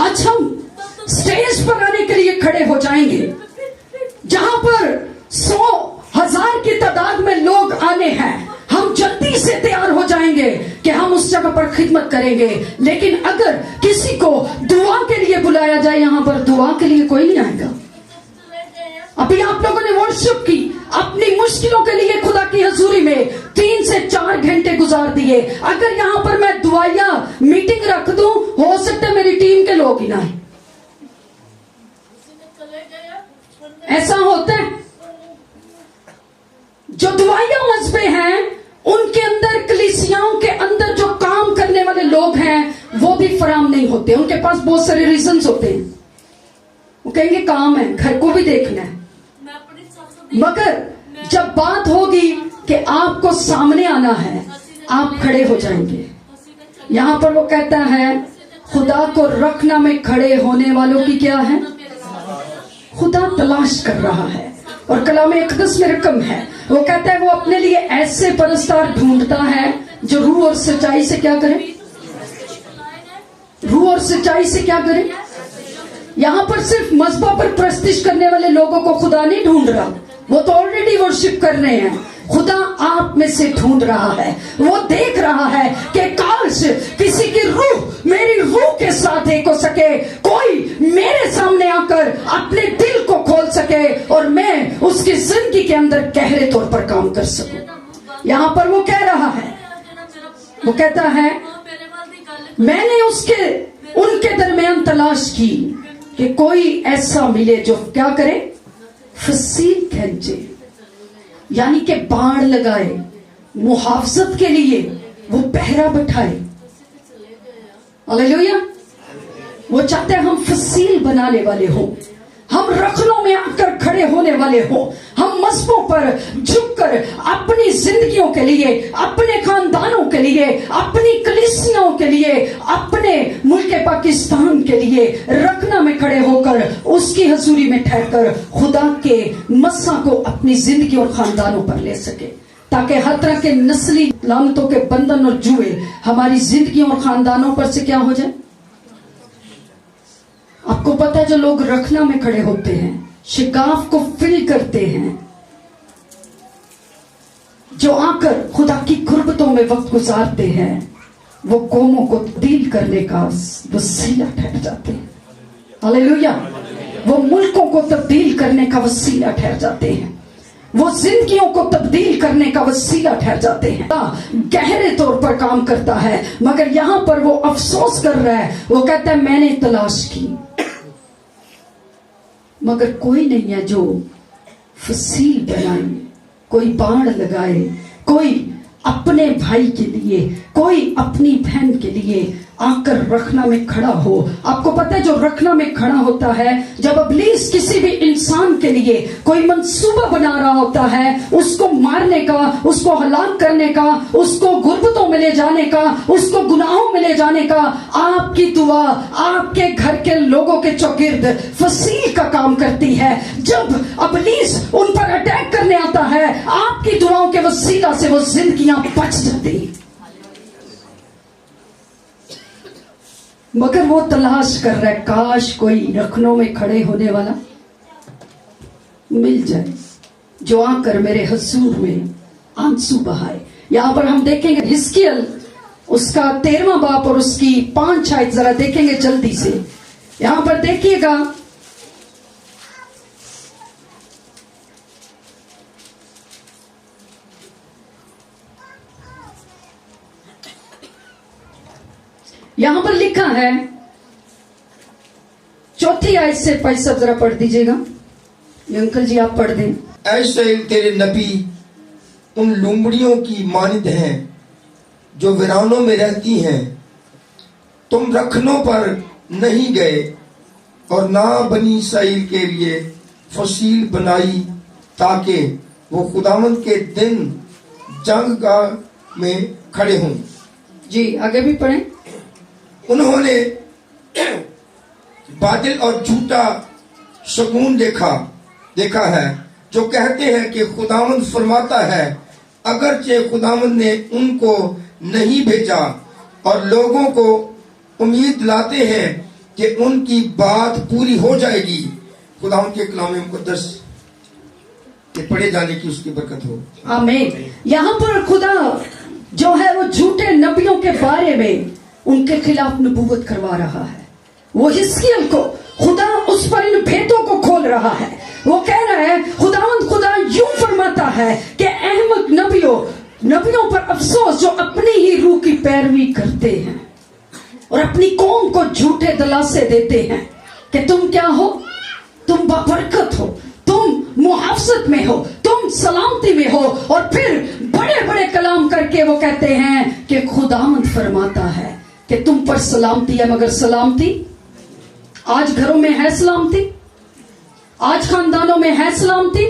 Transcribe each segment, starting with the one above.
آج ہم سٹیج پر آنے کے لیے کھڑے ہو جائیں گے جہاں پر 100,000 کی تعداد میں لوگ آنے ہیں. ہم جلدی سے تیار ہو جائیں گے کہ ہم اس جگہ پر خدمت کریں گے. لیکن اگر کسی کو دعا کے لیے بلایا جائے, یہاں پر دعا کے لیے کوئی نہیں آئے گا. ابھی آپ لوگوں نے ورشپ کی, اپنی مشکلوں کے لیے خدا کی حضوری میں 3 سے 4 گھنٹے گزار دیے. اگر یہاں پر میں دعائیا میٹنگ رکھ دوں, ہو سکتا ہے میری ٹیم کے لوگ ہی نہ آئیں. ایسا ہوتا ہے. جو دعائیا مذہبیں ہیں ان کے اندر, کلیسیاؤں کے اندر جو کام کرنے والے لوگ ہیں وہ بھی فراہم نہیں ہوتے. ان کے پاس بہت سارے ریزنز ہوتے ہیں. وہ کہیں گے کام ہے, گھر کو بھی دیکھنا ہے. مگر جب بات ہوگی کہ آپ کو سامنے آنا ہے, آپ کھڑے ہو جائیں گے. یہاں پر وہ کہتا ہے خدا کو رکھنا میں کھڑے ہونے والوں کی کیا ہے, خدا تلاش کر رہا ہے. اور کلام اقدس میں رقم ہے, وہ کہتا ہے وہ اپنے لیے ایسے پرستار ڈھونڈتا ہے جو روح اور سچائی سے کیا کرے, روح اور سچائی سے کیا کرے. یہاں پر صرف مذہبوں پر پرستش کرنے والے لوگوں کو خدا نہیں ڈھونڈ رہا, وہ تو آلریڈی ورشپ کر رہے ہیں. خدا آپ میں سے ڈھونڈ رہا ہے. وہ دیکھ رہا ہے کہ کاش کسی کی روح میری روح کے ساتھ ایک ہو سکے, کوئی میرے سامنے آ کر اپنے دل کو کھول سکے اور میں اس کی زندگی کے اندر گہرے طور پر کام کر سکوں. یہاں پر وہ کہہ رہا ہے, وہ کہتا ہے میں نے ان کے درمیان تلاش کی کہ کوئی ایسا ملے جو کیا کرے, فصیل کھینچے, یعنی کہ باڑ لگائے, محافظت کے لیے وہ پہرا بٹھائے. ہاللیلویا. وہ چاہتے ہیں ہم فصیل بنانے والے ہوں, ہم رکھنوں میں آ کر کھڑے ہونے والے ہوں, ہم مذہبوں پر جھک کر اپنی زندگیوں کے لیے, اپنے خاندانوں کے لیے, اپنی کلیسیاں کے لیے, اپنے ملک پاکستان کے لیے رکھنا میں کھڑے ہو کر اس کی حضوری میں ٹھہر کر خدا کے مسا کو اپنی زندگی اور خاندانوں پر لے سکے, تاکہ ہر طرح کے نسلی لعنتوں کے بندھن اور جوئے ہماری زندگیوں اور خاندانوں پر سے کیا ہو جائے. آپ کو پتا ہے جو لوگ رکھنا میں کھڑے ہوتے ہیں, شگاف کو فل کرتے ہیں, جو آ کر خدا کی قربتوں میں وقت گزارتے ہیں, وہ قوموں کو تبدیل کرنے کا وسیلہ ٹھہر جاتے ہیں. ہاللیلویا. وہ ملکوں کو تبدیل کرنے کا وسیلہ ٹھہر جاتے ہیں, وہ زندگیوں کو تبدیل کرنے کا وسیلہ ٹھہر جاتے ہیں. گہرے طور پر کام کرتا ہے, مگر یہاں پر وہ افسوس کر رہا ہے. وہ کہتا ہے میں نے تلاش کی مگر کوئی نہیں ہے جو فصیل بنائے, کوئی باڑ لگائے, کوئی اپنے بھائی کے لیے, کوئی اپنی بہن کے لیے آ کر رکھنا میں کھڑا ہو. آپ کو پتہ ہے جو رکھنا میں کھڑا ہوتا ہے, جب ابلیس کسی بھی انسان کے لیے کوئی منصوبہ بنا رہا ہوتا ہے, اس کو مارنے کا, اس کو ہلاک کرنے کا, اس کو غربتوں میں لے جانے کا, اس کو گناہوں میں لے جانے کا, آپ کی دعا آپ کے گھر کے لوگوں کے چوگرد فصیل کا کام کرتی ہے. جب ابلیس ان پر اٹیک کرنے آتا ہے, آپ کی دعاؤں کے وسیلہ سے وہ زندگیاں بچ جاتی ہیں. مگر وہ تلاش کر رہا ہے کاش کوئی رکھنوں میں کھڑے ہونے والا مل جائے جو آ کر میرے حضور میں آنسو بہائے. یہاں پر ہم دیکھیں گے حزقیل اس کا 13واں باب اور اس کی 5 آیت ذرا دیکھیں گے جلدی سے. یہاں پر دیکھیے گا یہاں پر لکھا ہے 4 آیت سے 5 ذرا پڑھ دیجئے گا. یہ انکل جی آپ پڑھ دیں. ایسے تیرے نبی ان لومڑیوں کی مانند ہیں جو ویرانوں میں رہتی ہیں. تم رکھنوں پر نہیں گئے اور نہ بنی اسرائیل کے لیے فصیل بنائی تاکہ وہ خداوند کے دن جنگ گاہ میں کھڑے ہوں. جی آگے بھی پڑھیں. انہوں نے باطل اور جھوٹا شگون دیکھا ہے جو کہتے ہیں کہ خداوند فرماتا ہے, اگرچہ خداوند نے ان کو نہیں بھیجا, اور لوگوں کو امید لاتے ہیں کہ ان کی بات پوری ہو جائے گی. خدا ان کے کلام مقدس کے پڑھے جانے کی اس کی برکت ہو. آمین. یہاں پر خدا جو ہے وہ جھوٹے نبیوں کے بارے میں ان کے خلاف نبوت کروا رہا ہے. وہ حزقیل کو خدا اس پر ان بھیدوں کو کھول رہا ہے. وہ کہہ رہا ہے خدا یوں فرماتا ہے کہ احمق نبیوں پر افسوس جو اپنی ہی روح کی پیروی کرتے ہیں اور اپنی قوم کو جھوٹے دلاسے دیتے ہیں کہ تم کیا ہو, تم بابرکت ہو, تم محافظت میں ہو, تم سلامتی میں ہو, اور پھر بڑے بڑے کلام کر کے وہ کہتے ہیں کہ خداوند فرماتا ہے کہ تم پر سلامتی ہے. مگر سلامتی آج گھروں میں ہے, سلامتی آج خاندانوں میں ہے, سلامتی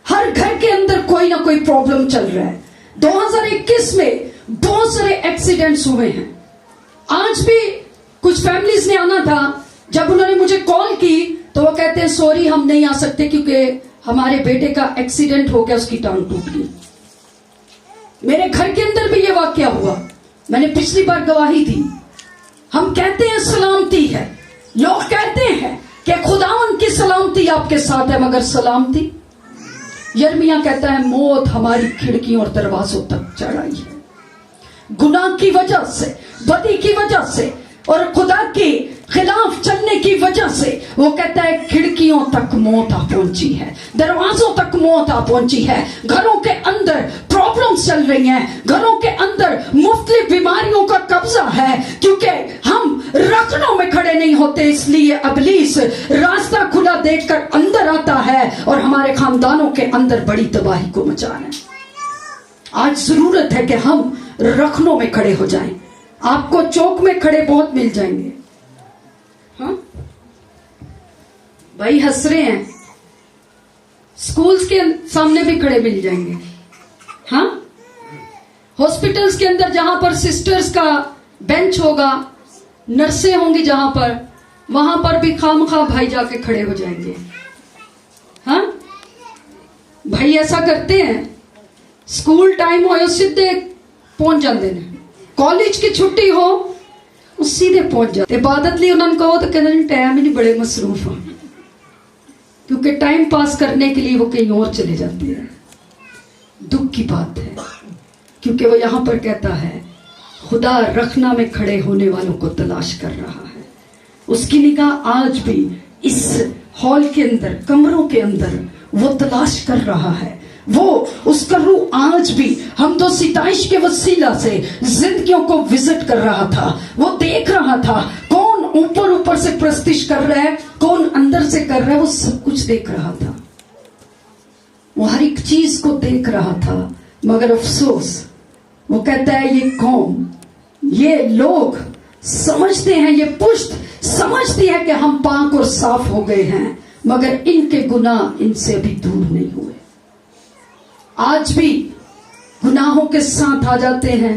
ہر گھر کے اندر کوئی نہ کوئی پرابلم چل رہا ہے. 2021 میں بہت سارے ایکسیڈنٹس ہوئے ہیں. آج بھی کچھ فیملیز نے آنا تھا, جب انہوں نے مجھے کال کی تو وہ کہتے ہیں سوری ہم نہیں آ سکتے کیونکہ ہمارے بیٹے کا ایکسیڈنٹ ہو گیا, اس کی ٹانگ ٹوٹ گئی. میرے گھر کے اندر بھی یہ واقعہ ہوا, میں نے پچھلی بار گواہی دی. ہم کہتے ہیں سلامتی ہے, لوگ کہتے ہیں کہ خداوند کی سلامتی آپ کے ساتھ ہے, مگر سلامتی یرمیہ کہتا ہے موت ہماری کھڑکیوں اور دروازوں تک چڑھ آئی ہے. گناہ کی وجہ سے, بدی کی وجہ سے اور خدا کے خلاف چلنے کی وجہ سے وہ کہتا ہے کھڑکیوں تک موت آ پہنچی ہے, دروازوں تک موت آ پہنچی ہے. گھروں کے اندر پرابلمز چل رہی ہیں, گھروں کے اندر مختلف بیماریوں کا قبضہ ہے کیونکہ ہم رکنوں میں کھڑے نہیں ہوتے. اس لیے ابلیس راستہ کھلا دیکھ کر اندر آتا ہے اور ہمارے خاندانوں کے اندر بڑی تباہی کو مچا رہا ہے. آج ضرورت ہے کہ ہم رکنوں میں کھڑے ہو جائیں. آپ کو چوک میں کھڑے بہت مل جائیں گے. ہاں بھائی ہنس رہے ہیں, سکولز کے سامنے بھی کھڑے مل جائیں گے. ہاں ہاسپٹلز کے اندر جہاں پر سسٹرز کا بینچ ہوگا, نرسیں ہوں گی جہاں پر, وہاں پر بھی خامخواہ بھائی جا کے کھڑے ہو جائیں گے. ہاں بھائی ایسا کرتے ہیں, سکول ٹائم ہو سیدھے پہنچ جاتے ہیں, کالج کی چھٹی ہو سیدھے پہنچ جاتے. عبادت لی انہوں نے کہو تو کہتے ہیں ٹائم ہی نہیں, بڑے مصروف ہیں, کیونکہ ٹائم پاس کرنے کے لیے وہ کہیں اور چلے جاتے ہیں. دکھ کی بات ہے کیونکہ وہ یہاں پر کہتا ہے خدا رخنا میں کھڑے ہونے والوں کو تلاش کر رہا ہے. اس کی نگاہ آج بھی اس ہال کے اندر, کمروں کے اندر وہ تلاش کر رہا ہے. وہ اس کا روح آج بھی حمد و ستائش کے وسیلہ سے زندگیوں کو وزٹ کر رہا تھا. وہ دیکھ رہا تھا کون اوپر سے پرستش کر رہا ہے, کون اندر سے کر رہا ہے. وہ سب کچھ دیکھ رہا تھا, وہ ہر ایک چیز کو دیکھ رہا تھا. مگر افسوس وہ کہتا ہے یہ قوم, یہ لوگ سمجھتے ہیں, یہ پشت سمجھتی ہے کہ ہم پاک اور صاف ہو گئے ہیں, مگر ان کے گناہ ان سے بھی دور نہیں ہوئے. آج بھی گناہوں کے ساتھ آ جاتے ہیں,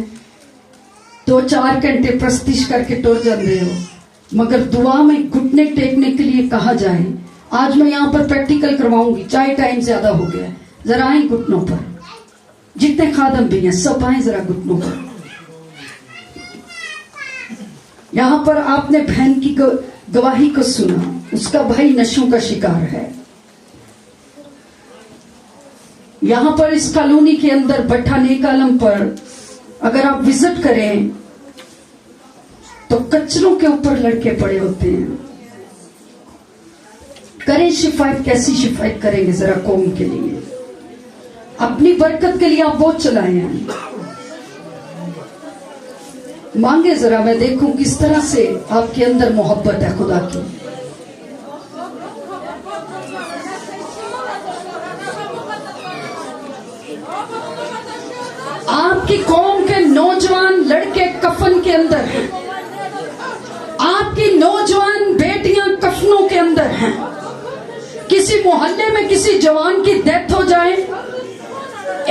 2-4 گھنٹے پرستش کر کے ٹر جاتے ہو, مگر دعا میں گھٹنے ٹیکنے کے لیے کہا جائے. آج میں یہاں پر پریکٹیکل کرواؤں گی, چاہے ٹائم زیادہ ہو گیا ہے, ذرا آئیں گھٹنوں پر, جتنے خادم بھی ہیں سب آئیں ذرا گھٹنوں پر. یہاں پر آپ نے بہن کی گواہی کو سنا, اس کا بھائی نشوں کا شکار ہے. یہاں پر اس کالونی کے اندر بٹھا نیک عالم پر اگر آپ وزٹ کریں تو کچروں کے اوپر لڑکے پڑے ہوتے ہیں. کریں شفایت, کیسی شفایت کریں گے ذرا قوم کے لیے, اپنی برکت کے لیے آپ بہت چلائے ہیں. مانگے ذرا, میں دیکھوں کس طرح سے آپ کے اندر محبت ہے خدا کی. آپ کی قوم کے نوجوان لڑکے کفن کے اندر ہیں, آپ کی نوجوان بیٹیاں کفنوں کے اندر ہیں. کسی محلے میں کسی جوان کی ڈیتھ ہو جائے,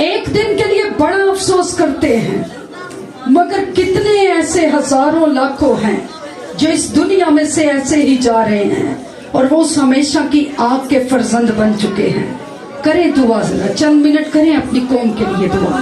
ایک دن کے لیے بڑا افسوس کرتے ہیں, مگر کتنے ایسے ہزاروں لاکھوں ہیں جو اس دنیا میں سے ایسے ہی جا رہے ہیں اور وہ اس ہمیشہ کی آگ کے فرزند بن چکے ہیں. کریں دعا, ذرا چند منٹ کریں اپنی قوم کے لیے دعا.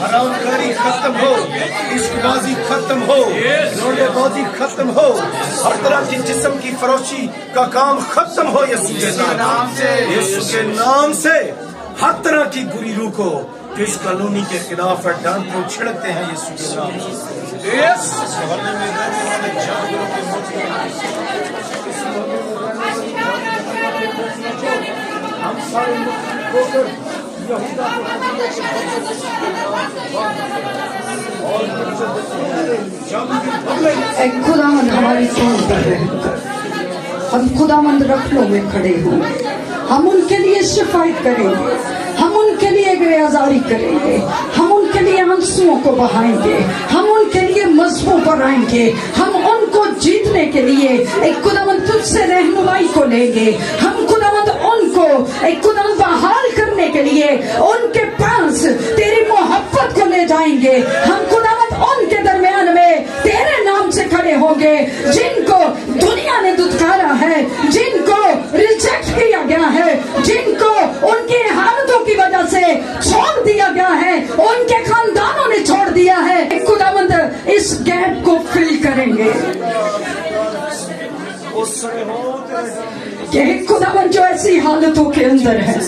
حرام کاری ختم ہو, عشق بازی ختم ہو, روڑے بازی ختم ہو, ہر طرح کی جسم کی فروشی کا کام ختم ہو یسوع کے نام سے. یسوع کے نام سے ہر طرح کی بری روح کو پیش قانونی کے خلاف ڈانٹ کو چھڑکتے ہیں یسوع کے نام سے. یس ہم سارے ہو کر یہودا اے خداوند ہماری توبہ پر رحم کر. ہم خداوند رکھلوں میں کھڑے ہوں, ہم ان کے لیے شفاعت کریں گے, ہم ان کے لیے گریازاری کریں گے, ہم ان کے لیے آنسوؤں کو بہائیں گے, ہم ان کے لیے مذہبوں پر آئیں گے, ہم ان کو جیتنے کے لیے ایک خداوند تجھ سے رہنمائی کو لیں گے. ہم خداوند ان کو ایک خداوند بحال کرنے کے لیے ان کے پاس تیری محبت کو لے جائیں گے. ہم خداوند ان کے درمیان میں تیرے نام سے کھڑے ہوں گے جن کو دنیا نے دھتکارا ہے, جن کو ریجیکٹ کیا گیا ہے, جن کو ان کی حالتوں کی وجہ سے چھوڑ دیا گیا ہے, ان کے خاندانوں نے چھوڑ دیا ہے. خداوند اس گیپ کو فل کریں گے کہ خداوند جو ایسی حالتوں کے اندر ہے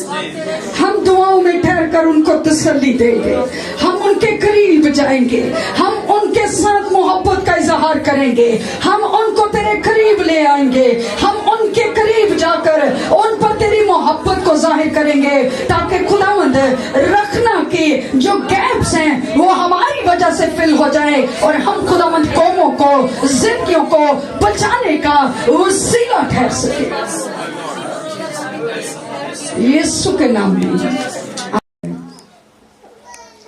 ہم دعاؤں میں ٹھہر کر ان کو تسلی دیں گے, ہم ان کے قریب جائیں گے, ہم ان کے ساتھ محبت کا اظہار کریں گے, ہم ان کو تیرے قریب لے آئیں گے, ہم ان کے قریب جا کر ان پر تیری محبت کو ظاہر کریں گے تاکہ خداوند رکھنا کی جو گیپس ہیں وہ ہماری وجہ سے فل ہو جائے اور ہم خداوند قوموں کو, زندگیوں کو بچانے کا وسیلہ ٹھہر سکے یسوع کے نام میں.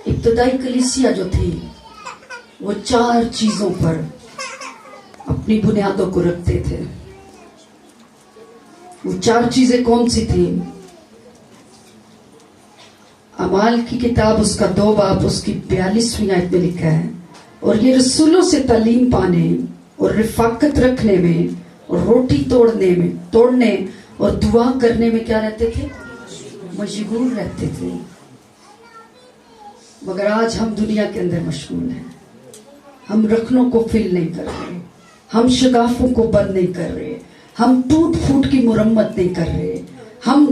ابتدائی کلیسیا جو تھی وہ 4 چیزوں پر اپنی بنیادوں کو رکھتے تھے. وہ 4 چیزیں کون سی تھیں؟ اعمال کی کتاب اس کا 2 باب اس کی 42ویں آیت میں لکھا ہے, اور یہ رسولوں سے تعلیم پانے اور رفاقت رکھنے میں اور روٹی توڑنے اور دعا کرنے میں کیا رہتے تھے؟ مشغول رہتے تھے. مگر آج ہم دنیا کے اندر مشغول ہیں. ہم رکھنوں کو فل نہیں کر رہے, ہم شگافوں کو بند نہیں کر رہے, ہم ٹوٹ پھوٹ کی مرمت نہیں کر رہے, ہم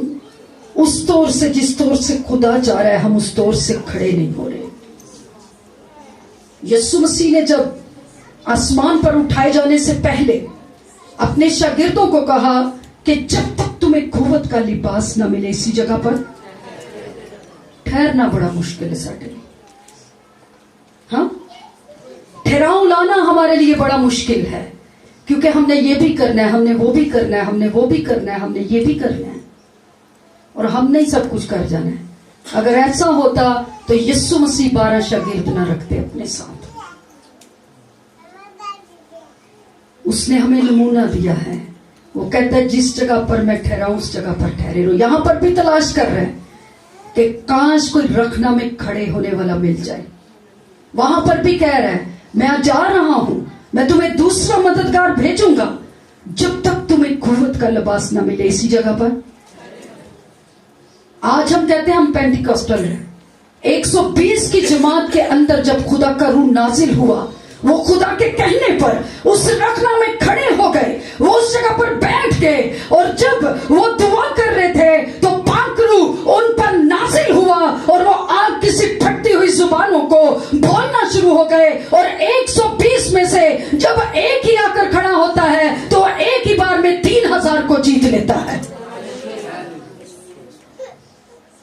اس طور سے جس طور سے خدا چاہ رہا ہے ہم اس طور سے کھڑے نہیں ہو رہے. یسوع مسیح نے جب آسمان پر اٹھائے جانے سے پہلے اپنے شاگردوں کو کہا کہ جب تک تمہیں قوت کا لباس نہ ملے اسی جگہ پر ٹھہرنا بڑا مشکل ہے ساڈے لیے. ہاں, ٹھہراؤ لانا ہمارے لیے بڑا مشکل ہے کیونکہ ہم نے یہ بھی کرنا ہے, ہم نے وہ بھی کرنا ہے, ہم نے وہ بھی کرنا ہے, ہم نے یہ بھی کرنا ہے اور ہم نہیں سب کچھ کر جانا ہے. اگر ایسا ہوتا تو یسوع مسیح 12 شاگرد نہ رکھتے اپنے ساتھ. اس نے ہمیں نمونہ دیا ہے. وہ کہتا ہے جس جگہ پر میں ٹھہراؤں اس جگہ پر ٹھہرے رہو. یہاں پر بھی تلاش کر رہے ہیں کہ کاش کوئی رکھنا میں کھڑے ہونے والا مل جائے. وہاں پر بھی کہہ رہا ہے میں جا رہا ہوں, میں تمہیں دوسرا مددگار بھیجوں گا جب تک تمہیں قوت کا لباس نہ ملے اسی جگہ پر. آج ہم کہتے ہیں ہم پینٹیکوسٹل ہیں. 120 کی جماعت کے اندر جب خدا کا روح نازل ہوا وہ خدا کے کہنے پر اس رکھنا میں کھڑے ہو گئے, وہ اس جگہ پر بیٹھ گئے اور جب وہ دعا کر رہے تھے تو پاک روح ان پر نازل ہوا اور وہ آگ کسی پھٹتی ہوئی زبانوں کو بولنا شروع ہو گئے. اور 120 میں سے جب ایک ہی آ کر کھڑا ہوتا ہے تو ایک ہی بار میں 3000 کو جیت لیتا ہے.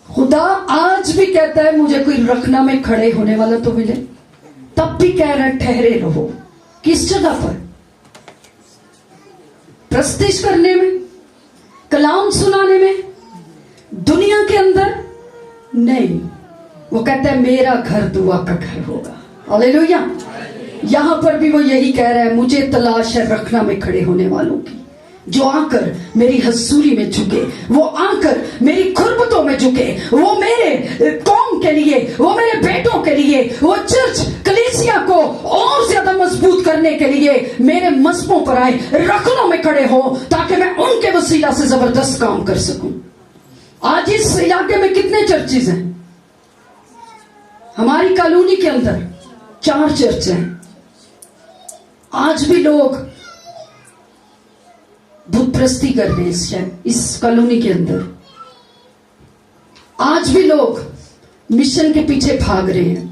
خدا آج بھی کہتا ہے مجھے کوئی رکھنا میں کھڑے ہونے والا تو ملے. تب بھی کہہ رہا ہے ٹھہرے رہو. کس جگہ پر؟ پرستش کرنے میں, کلام سنانے میں, دنیا کے اندر نہیں. وہ کہتا ہے میرا گھر دعا کا گھر ہوگا. ہاللیلویا. یہاں پر بھی وہ یہی کہہ رہا ہے مجھے تلاش ہے رکھنا میں کھڑے ہونے والوں کی جو آ کر میری حضوری میں جھکے, وہ آ کر میری قربتوں میں جھکے, وہ میرے قوم کے لیے, وہ میرے بیٹوں کے لیے, وہ چرچ کلیسیا کو اور زیادہ مضبوط کرنے کے لیے میرے مذہبوں پر آئے, رکھنوں میں کھڑے ہو تاکہ میں ان کے وسیلہ سے زبردست کام کر سکوں. آج اس علاقے میں کتنے چرچز ہیں؟ ہماری کالونی کے اندر 4 چرچ ہیں. آج بھی لوگ بت پرستی کر رہے ہیں اس کالونی کے اندر. آج بھی لوگ مشن کے پیچھے بھاگ رہے ہیں.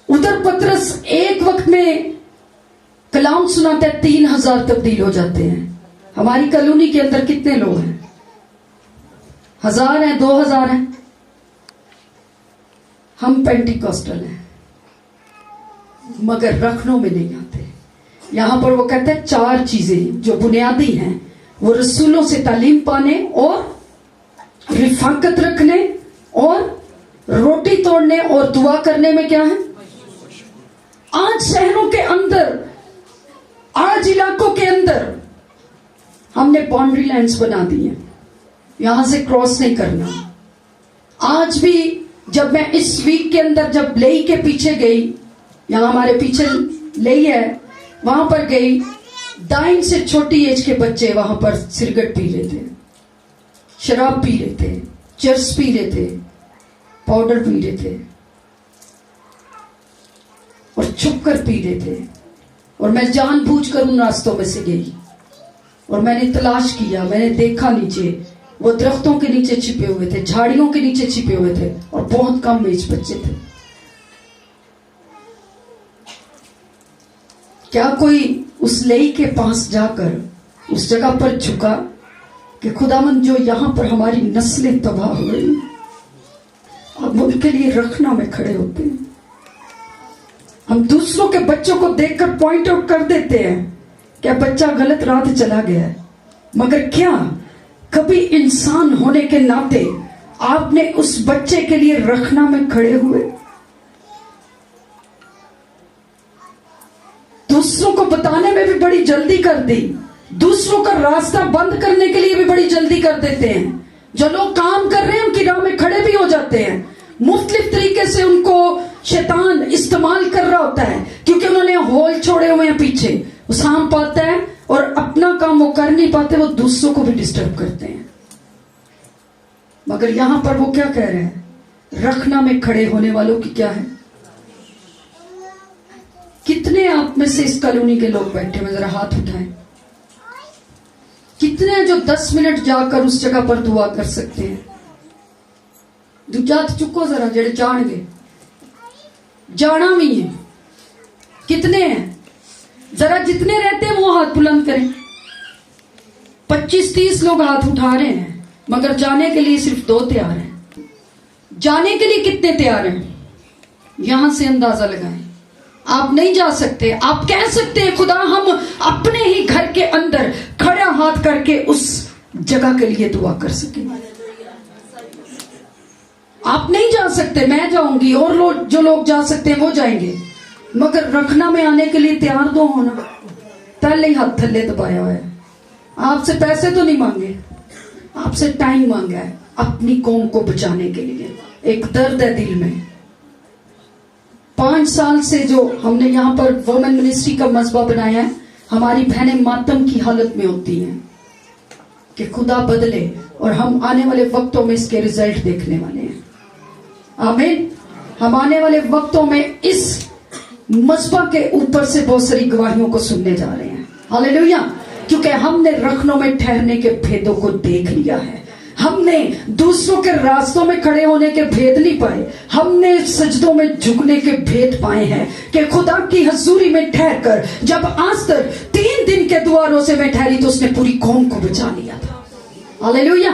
ادھر پترس ایک وقت میں کلام سناتا ہے 3000 تبدیل ہو جاتے ہیں. ہماری کالونی کے اندر کتنے لوگ ہیں؟ 1000 ہیں، 2000 ہیں. ہم پینٹیکوسٹل ہیں مگر رکھنوں میں نہیں آتے. یہاں پر وہ کہتے ہیں 4 چیزیں جو بنیادی ہیں، وہ رسولوں سے تعلیم پانے اور رفاقت رکھنے اور روٹی توڑنے اور دعا کرنے میں کیا ہے. آج شہروں کے اندر، آج علاقوں کے اندر ہم نے باؤنڈری لائنز بنا دی ہیں، یہاں سے کراس نہیں کرنا. آج بھی جب میں اس ویک کے اندر جب لئی کے پیچھے گئی، یہاں ہمارے پیچھے لئی ہے، وہاں پر گئی، دائن سے چھوٹی ایج کے بچے وہاں پر سگریٹ پی رہے تھے، شراب پی رہے تھے، چرس پی رہے تھے، پاؤڈر پی رہے تھے اور چھپ کر پی رہے تھے. اور میں جان بوجھ کر ان راستوں میں سے گئی اور میں نے تلاش کیا. میں نے دیکھا نیچے وہ درختوں کے نیچے چھپے ہوئے تھے، جھاڑیوں کے نیچے چھپے ہوئے تھے اور بہت کم ایج بچے تھے. کیا کوئی اس لئی کے پاس جا کر اس جگہ پر جھکا کہ خداوند جو یہاں پر ہماری نسلیں تباہ ہو رہی ہیں، اب ان کے لیے رکھنا میں کھڑے ہوتے ہیں. ہم دوسروں کے بچوں کو دیکھ کر پوائنٹ آؤٹ کر دیتے ہیں کہ بچہ غلط راہ چلا گیا ہے، مگر کیا کبھی انسان ہونے کے ناطے آپ نے اس بچے کے لیے رکھنا میں کھڑے ہوئے؟ دوسروں کو بتانے میں بھی بڑی جلدی کر دی، دوسروں کا راستہ بند کرنے کے لیے بھی بڑی جلدی کر دیتے ہیں. جو لوگ کام کر رہے ہیں ان کی راہ میں کھڑے بھی ہو جاتے ہیں. مختلف طریقے سے ان کو شیطان استعمال کر رہا ہوتا ہے کیونکہ انہوں نے ہول چھوڑے ہوئے ہیں پیچھے. وہ سام پاتا ہے اور اپنا کام وہ کر نہیں پاتے، وہ دوسروں کو بھی ڈسٹرب کرتے ہیں. مگر یہاں پر وہ کیا کہہ رہے ہیں؟ رکھنا میں کھڑے ہونے والوں کی کیا ہے؟ کتنے آپ میں سے اس کالونی کے لوگ بیٹھے ہوئے؟ ذرا ہاتھ اٹھائیں. کتنے جو 10 منٹ جا کر اس جگہ پر دعا کر سکتے ہیں؟ ہاتھ چکو ذرا، جڑے جان گے جانا بھی ہے. کتنے ہیں؟ ذرا جتنے رہتے ہیں وہ ہاتھ بلند کریں. 25-30 لوگ ہاتھ اٹھا رہے ہیں مگر جانے کے لیے صرف 2 تیار ہیں. جانے کے لیے کتنے تیار ہیں؟ یہاں سے اندازہ لگائیں. آپ نہیں جا سکتے. آپ کہہ سکتے ہیں خدا ہم اپنے ہی گھر کے اندر کھڑا ہاتھ کر کے اس جگہ کے لیے دعا کر سکیں. آپ نہیں جا سکتے، میں جاؤں گی اور جو لوگ جا سکتے ہیں وہ جائیں گے، مگر رکھنا میں آنے کے لیے تیار دو ہونا. پہلے ہی ہاتھ تھلے دبایا ہوا ہے. آپ سے پیسے تو نہیں مانگے، آپ سے ٹائم مانگا ہے اپنی قوم کو بچانے کے لیے. ایک درد ہے دل میں. 5 سال سے جو ہم نے یہاں پر وومن منسٹری کا مذبح بنایا ہے، ہماری بہنیں ماتم کی حالت میں ہوتی ہیں کہ خدا بدلے، اور ہم آنے والے وقتوں میں اس کے ریزلٹ دیکھنے والے ہیں. آمین. ہم آنے والے وقتوں میں اس مذبح کے اوپر سے بہت ساری گواہیوں کو سننے جا رہے ہیں. ہاللیلویا. کیونکہ ہم نے رکھنوں میں ٹھہرنے کے بھیدوں کو دیکھ لیا ہے. ہم نے دوسروں کے راستوں میں کھڑے ہونے کے بھید نہیں پائے، ہم نے سجدوں میں جھکنے کے بھید پائے ہیں کہ خدا کی حضوری میں ٹھہر کر جب آستر 3 دن کے دعا روزے میں ٹھہری تو اس نے پوری قوم کو بچا لیا تھا. ہاللیلویا.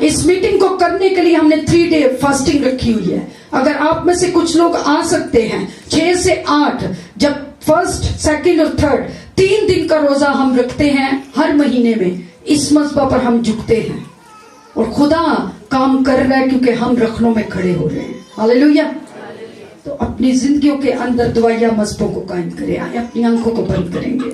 اس میٹنگ کو کرنے کے لیے ہم نے 3 ڈے فاسٹنگ رکھی ہوئی ہے. اگر آپ میں سے کچھ لوگ آ سکتے ہیں 6 سے 8، جب 1st، 2nd اور 3rd 3 دن کا روزہ ہم رکھتے ہیں ہر مہینے میں. اس مذبح پر ہم جھکتے ہیں اور خدا کام کر رہا ہے کیونکہ ہم رکھنوں میں کھڑے ہو رہے ہیں. ہاللیلویا. تو اپنی زندگیوں کے اندر دعائیہ مذہبوں کو قائم کریں. آئے اپنی آنکھوں کو بند کریں گے.